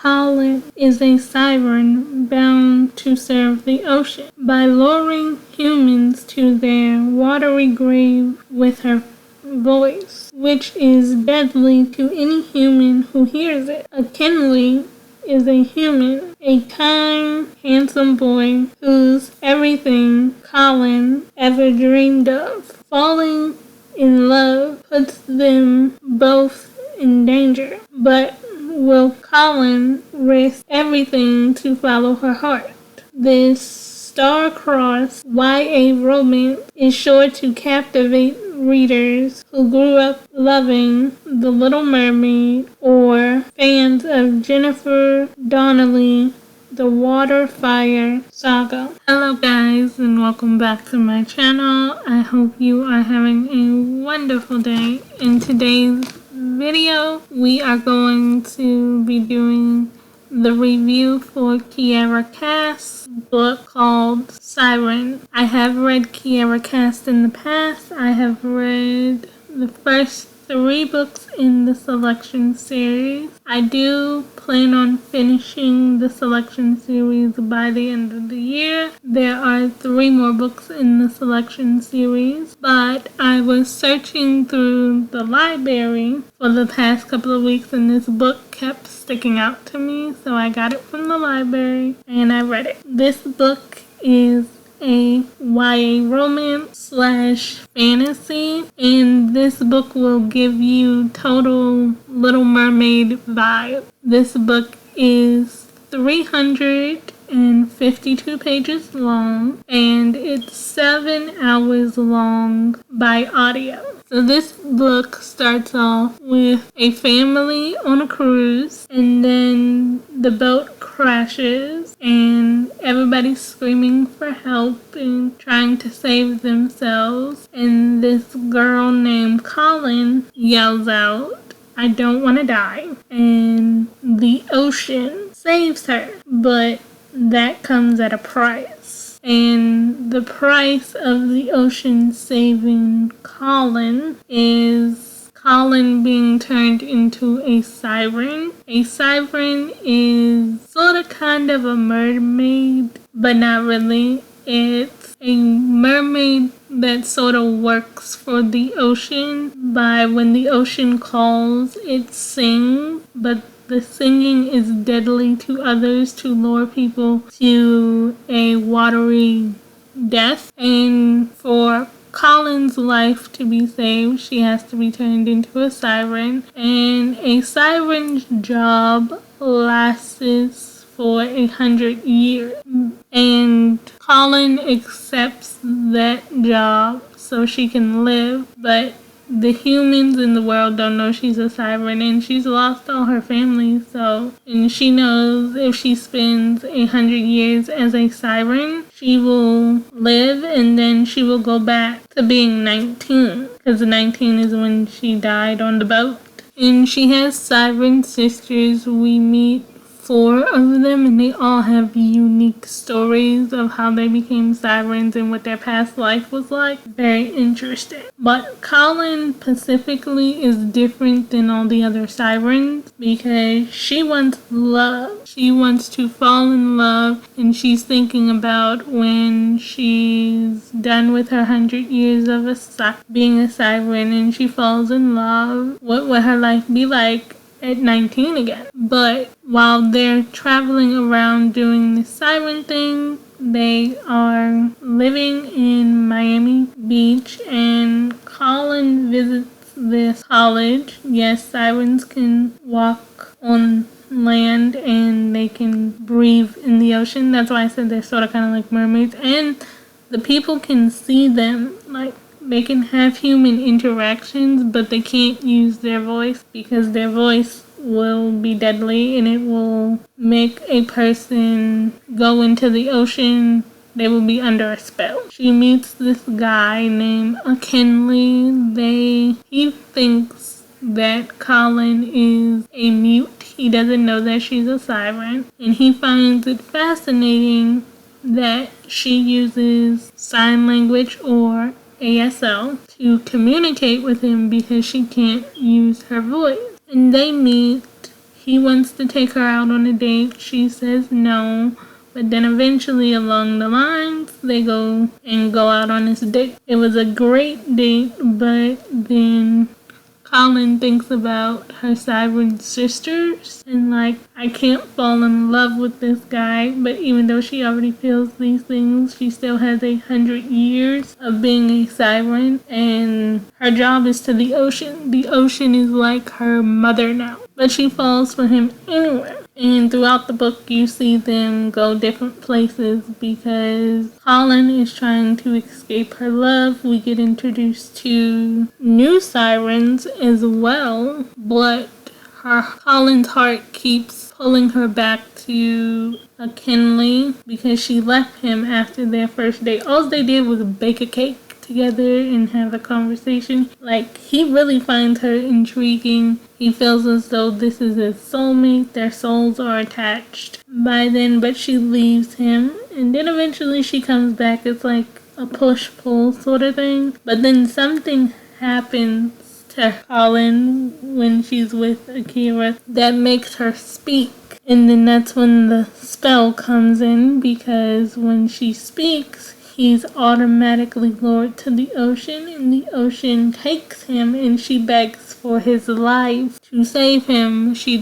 Kahlen is a siren bound to serve the ocean by luring humans to their watery grave with her voice, which is deadly to any human who hears it. Akinli is a human, a kind, handsome boy who's everything Kahlen ever dreamed of. Falling in love puts them both in danger, but will Kahlen risk everything to follow her heart? This star-crossed YA romance is sure to captivate readers who grew up loving The Little Mermaid or fans of Jennifer Donnelly, the Waterfire Saga. Hello guys, and welcome back to my channel. I hope you are having a wonderful day. In today's video, we are going to be doing the review for Kiera Cass' book called Siren. I have read Kiera Cass in the past. I have read the first 3 books in the selection series. I do plan on finishing the selection series by the end of the year. There are 3 more books in the selection series, but I was searching through the library for the past couple of weeks and this book kept sticking out to me, so I got it from the library and I read it. This book is a YA romance / fantasy, and this book will give you total Little Mermaid vibe. This book is 352 pages long and it's 7 hours long by audio. So this book starts off with a family on a cruise, and then the boat crashes and everybody's screaming for help and trying to save themselves, and this girl named Kahlen yells out, "I don't want to die," and the ocean saves her, but that comes at a price. And the price of the ocean saving Kahlen is Kahlen being turned into a siren. A siren is sort of kind of a mermaid, but not really. It's a mermaid that sort of works for the ocean by when the ocean calls, it sings, but the singing is deadly to others to lure people to a watery death. And for Kahlen's life to be saved, she has to be turned into a siren. And a siren's job lasts for 100 years. And Kahlen accepts that job so she can live, but the humans in the world don't know she's a siren, and she's lost all her family, and she knows if she spends 100 years as a siren, she will live and then she will go back to being 19, because 19 is when she died on the boat. And she has siren sisters. We meet 4 of them, and they all have unique stories of how they became sirens and what their past life was like. Very interesting. But Kahlen specifically is different than all the other sirens because she wants love. She wants to fall in love, and she's thinking about when she's done with her 100 years of being a siren and she falls in love. What would her life be like at 19 again? But while they're traveling around doing this siren thing, they are living in Miami Beach, and Kahlen visits this college. Yes, sirens can walk on land and they can breathe in the ocean. That's why I said they're sort of kind of like mermaids, and the people can see them. Like, they can have human interactions, but they can't use their voice because their voice will be deadly and it will make a person go into the ocean. They will be under a spell. She meets this guy named Akinli. He thinks that Kahlen is a mute. He doesn't know that she's a siren, and he finds it fascinating that she uses sign language or ASL to communicate with him because she can't use her voice. And they meet. he wants to take her out on a date. She says no. But then eventually along the lines, they go out on this date. It was a great date, but then Kahlen thinks about her Siren sisters and I can't fall in love with this guy, but even though she already feels these things, she still has 100 years of being a Siren, and her job is to the ocean. The ocean is like her mother now, but she falls for him anyway. And throughout the book, you see them go different places because Kahlen is trying to escape her love. We get introduced to new Sirens as well, but Kahlen's heart keeps pulling her back to Akinli because she left him after their first date. All they did was bake a cake together and have a conversation. He really finds her intriguing. He feels as though this is his soulmate. Their souls are attached by then, but she leaves him. And then eventually she comes back. It's like a push-pull sort of thing. But then something happens to Kahlen when she's with Kiera that makes her speak. And then that's when the spell comes in, because when she speaks, he's automatically lured to the ocean, and the ocean takes him, and she begs for his life to save him. She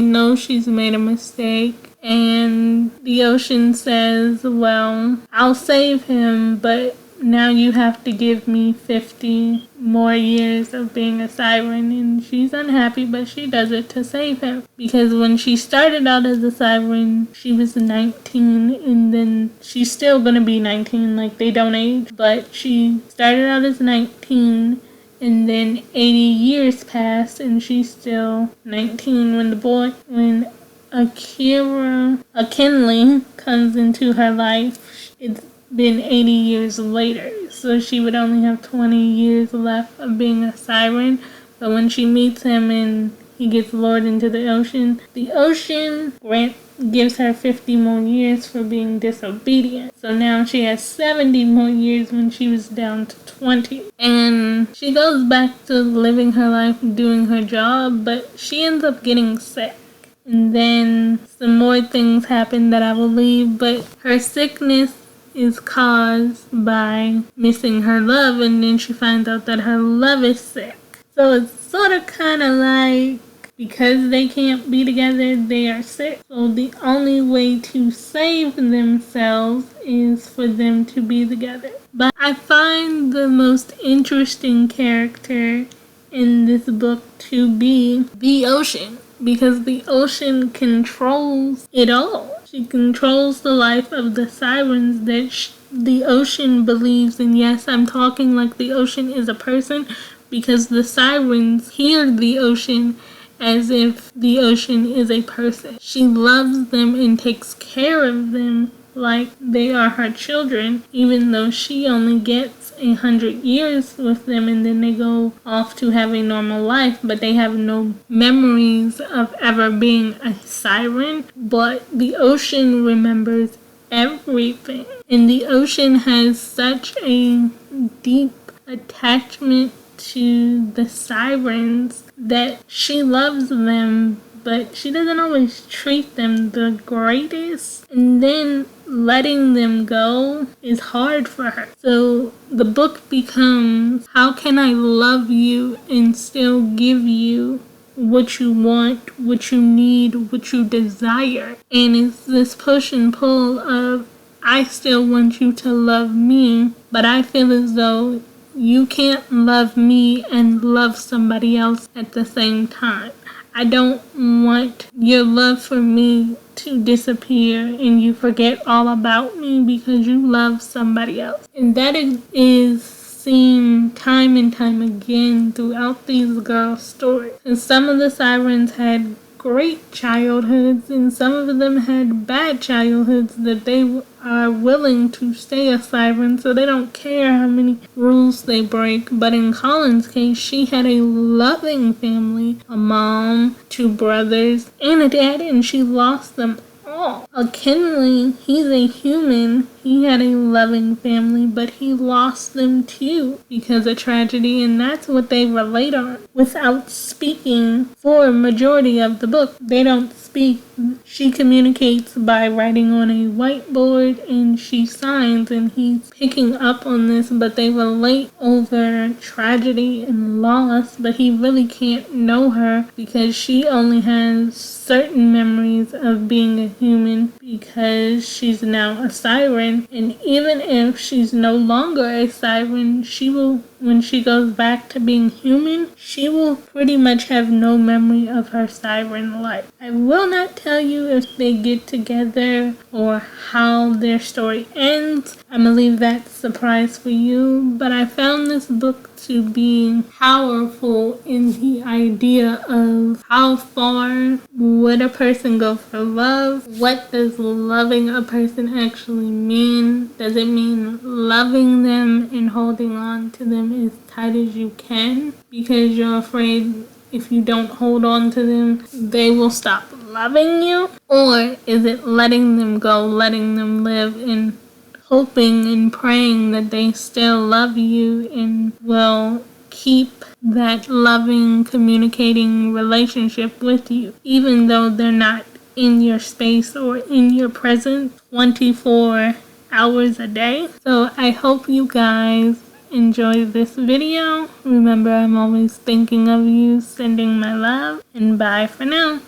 knows she's made a mistake, and the ocean says, well, I'll save him, but now you have to give me 50 more years of being a Siren. And she's unhappy, but she does it to save him. Because when she started out as a Siren, she was 19, and then she's still gonna be 19, they don't age. But she started out as 19, and then 80 years passed, and she's still 19 when Akinli comes into her life. It's been 80 years later, so she would only have 20 years left of being a Siren. But when she meets him and he gets lured into the ocean gives her 50 more years for being disobedient. So now she has 70 more years when she was down to 20. And she goes back to living her life, doing her job, but she ends up getting sick. And then some more things happen that I will leave, but her sickness is caused by missing her love, and then she finds out that her love is sick. So it's sort of kind of like, because they can't be together, they are sick. So the only way to save themselves is for them to be together. But I find the most interesting character in this book to be the ocean, because the ocean controls it all. She controls the life of the Sirens that the ocean believes in. Yes, I'm talking like the ocean is a person, because the Sirens hear the ocean as if the ocean is a person. She loves them and takes care of them like they are her children, even though she only gets 100 years with them, and then they go off to have a normal life, but they have no memories of ever being a Siren. But the ocean remembers everything, and the ocean has such a deep attachment to the Sirens that she loves them, but she doesn't always treat them the greatest. And then letting them go is hard for her. So the book becomes, how can I love you and still give you what you want, what you need, what you desire? And it's this push and pull of, I still want you to love me, but I feel as though you can't love me and love somebody else at the same time. I don't want your love for me to disappear and you forget all about me because you love somebody else. And that is seen time and time again throughout these girls' stories. And some of the Sirens had great childhoods, and some of them had bad childhoods that they are willing to stay a Siren, so they don't care how many rules they break. But in Kahlen's case, she had a loving family, a mom, 2 brothers, and a dad, and she lost them all all. Akinli, he's a human. He had a loving family, but he lost them too because of tragedy, and that's what they relate on without speaking for a majority of the book. They don't speak. She communicates by writing on a whiteboard and she signs, and he's picking up on this, but they relate over tragedy and loss, but he really can't know her because she only has certain memories of being a human because she's now a siren. And even if she's no longer a siren, she will, when she goes back to being human, she will pretty much have no memory of her siren life. I will not tell you if they get together or how their story ends. I'm gonna leave that surprise for you, but I found this book to be powerful in the idea of how far would a person go for love? What does loving a person actually mean? Does it mean loving them and holding on to them as tight as you can because you're afraid if you don't hold on to them, they will stop loving you? Or is it letting them go, letting them live, and hoping and praying that they still love you and will keep that loving, communicating relationship with you, even though they're not in your space or in your presence 24 hours a day? So I hope you guys enjoy this video. Remember, I'm always thinking of you, sending my love, and bye for now.